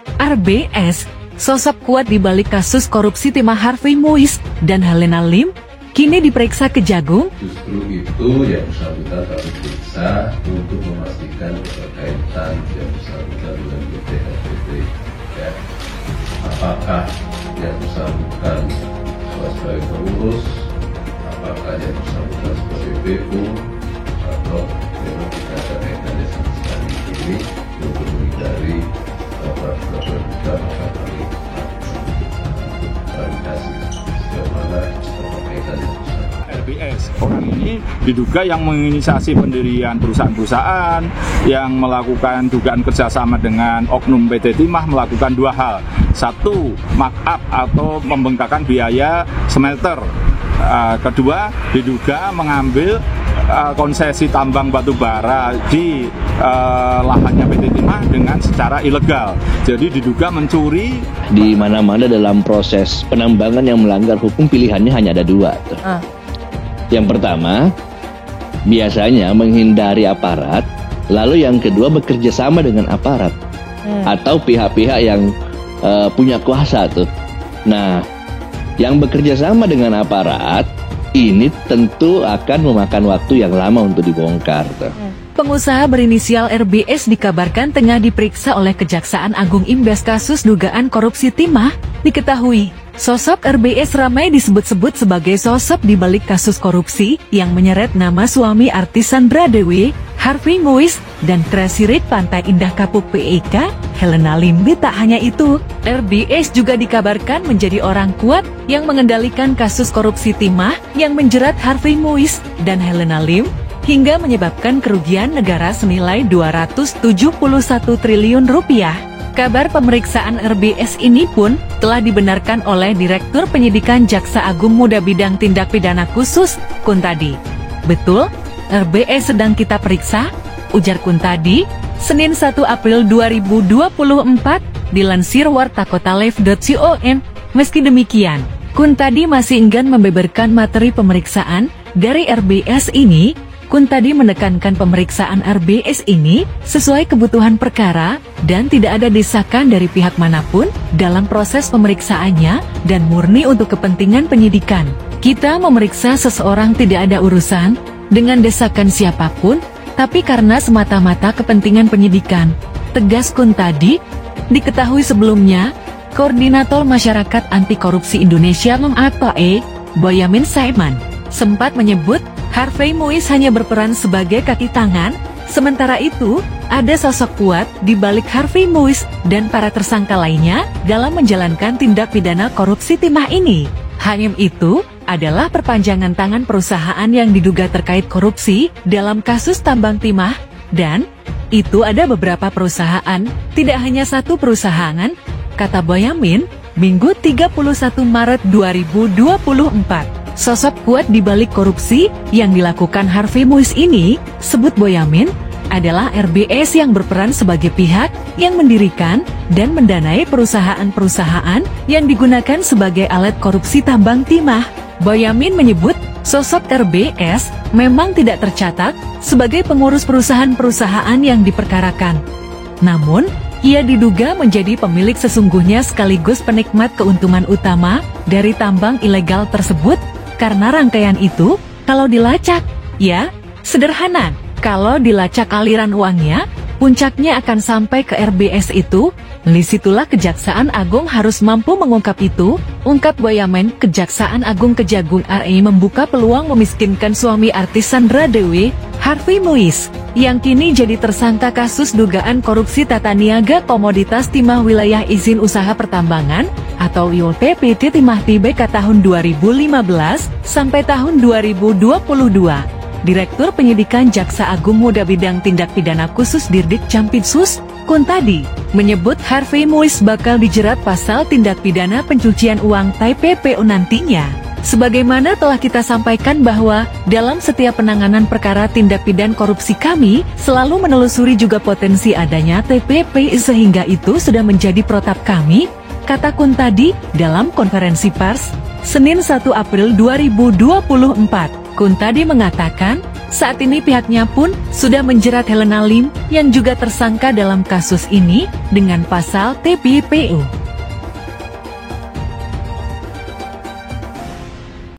RBS, sosok kuat di balik kasus korupsi timah Harvey Muiz dan Helena Lim, kini diperiksa Kejagung. Justru itu yang bersangkutan kami periksa untuk memastikan keterkaitan yang bersangkutan dengan BPHPT. Ya. Apakah yang bersangkutan sebagai pengurus, apakah yang bersangkutan sebagai BU, atau memang tidak ada kaitannya sama sekali ini untuk menghindari peraturan kita, maka kami klarifikasi sejauh mana kaitannya. RBS, orang ini diduga yang menginisiasi pendirian perusahaan-perusahaan yang melakukan dugaan kerjasama dengan oknum PT Timah melakukan dua hal. Satu, markup atau membengkakkan biaya smelter. Kedua, diduga mengambil konsesi tambang batu bara di lahannya PT Timah dengan secara ilegal. Jadi diduga mencuri. Di mana-mana dalam proses penambangan yang melanggar hukum pilihannya hanya ada dua. Yang pertama, biasanya menghindari aparat, lalu yang kedua bekerja sama dengan aparat atau pihak-pihak yang punya kuasa tuh. Nah, yang bekerja sama dengan aparat ini tentu akan memakan waktu yang lama untuk dibongkar tuh. Pengusaha berinisial RBS dikabarkan tengah diperiksa oleh Kejaksaan Agung imbas kasus dugaan korupsi timah. Diketahui, sosok RBS ramai disebut-sebut sebagai sosok di balik kasus korupsi yang menyeret nama suami artis Sandra Dewi, Harvey Muiz, dan Tresirit Pantai Indah Kapuk PEK, Helena Lim. Tak hanya itu, RBS juga dikabarkan menjadi orang kuat yang mengendalikan kasus korupsi timah yang menjerat Harvey Muiz dan Helena Lim, hingga menyebabkan kerugian negara senilai 271 triliun rupiah. Kabar pemeriksaan RBS ini pun telah dibenarkan oleh Direktur Penyidikan Jaksa Agung Muda Bidang Tindak Pidana Khusus, Kuntadi. Betul, RBS sedang kita periksa, ujar Kuntadi, Senin 1 April 2024, dilansir wartakotalive.com. Meski demikian, Kuntadi masih enggan membeberkan materi pemeriksaan dari RBS ini. Kuntadi menekankan pemeriksaan RBS ini sesuai kebutuhan perkara dan tidak ada desakan dari pihak manapun dalam proses pemeriksaannya dan murni untuk kepentingan penyidikan. Kita memeriksa seseorang tidak ada urusan dengan desakan siapapun, tapi karena semata-mata kepentingan penyidikan, tegas Kuntadi. Diketahui sebelumnya, Koordinator Masyarakat Anti Korupsi Indonesia (MAKPAE), Boyamin Saiman, sempat menyebut Harvey Muiz hanya berperan sebagai kaki tangan, sementara itu, ada sosok kuat di balik Harvey Muiz dan para tersangka lainnya dalam menjalankan tindak pidana korupsi timah ini. HM itu adalah perpanjangan tangan perusahaan yang diduga terkait korupsi dalam kasus tambang timah, dan itu ada beberapa perusahaan, tidak hanya satu perusahaan, kata Boyamin, Minggu 31 Maret 2024. Sosok kuat di balik korupsi yang dilakukan Harvey Muiz ini, sebut Boyamin, adalah RBS yang berperan sebagai pihak yang mendirikan dan mendanai perusahaan-perusahaan yang digunakan sebagai alat korupsi tambang timah. Boyamin menyebut, sosok RBS memang tidak tercatat sebagai pengurus perusahaan-perusahaan yang diperkarakan. Namun, ia diduga menjadi pemilik sesungguhnya sekaligus penikmat keuntungan utama dari tambang ilegal tersebut. Karena rangkaian itu, kalau dilacak, ya, sederhana. Kalau dilacak aliran uangnya, puncaknya akan sampai ke RBS itu. Disitulah Kejaksaan Agung harus mampu mengungkap itu, ungkap Boyamin. Kejaksaan Agung Kejagung RI membuka peluang memiskinkan suami artis Sandra Dewi, Harvey Muiz, yang kini jadi tersangka kasus dugaan korupsi tata niaga komoditas timah wilayah izin usaha pertambangan atau IOP-PT Timah Tbk tahun 2015 sampai tahun 2022. Direktur Penyidikan Jaksa Agung Muda Bidang Tindak Pidana Khusus Dirdik Jampitsus, Kuntadi, menyebut Harvey Muiz bakal dijerat pasal tindak pidana pencucian uang TPPU nantinya. Sebagaimana telah kita sampaikan bahwa dalam setiap penanganan perkara tindak pidana korupsi kami selalu menelusuri juga potensi adanya TPP, sehingga itu sudah menjadi protap kami, kata Kuntadi dalam konferensi pers Senin 1 April 2024. Kuntadi mengatakan, saat ini pihaknya pun sudah menjerat Helena Lim yang juga tersangka dalam kasus ini dengan pasal TPPU.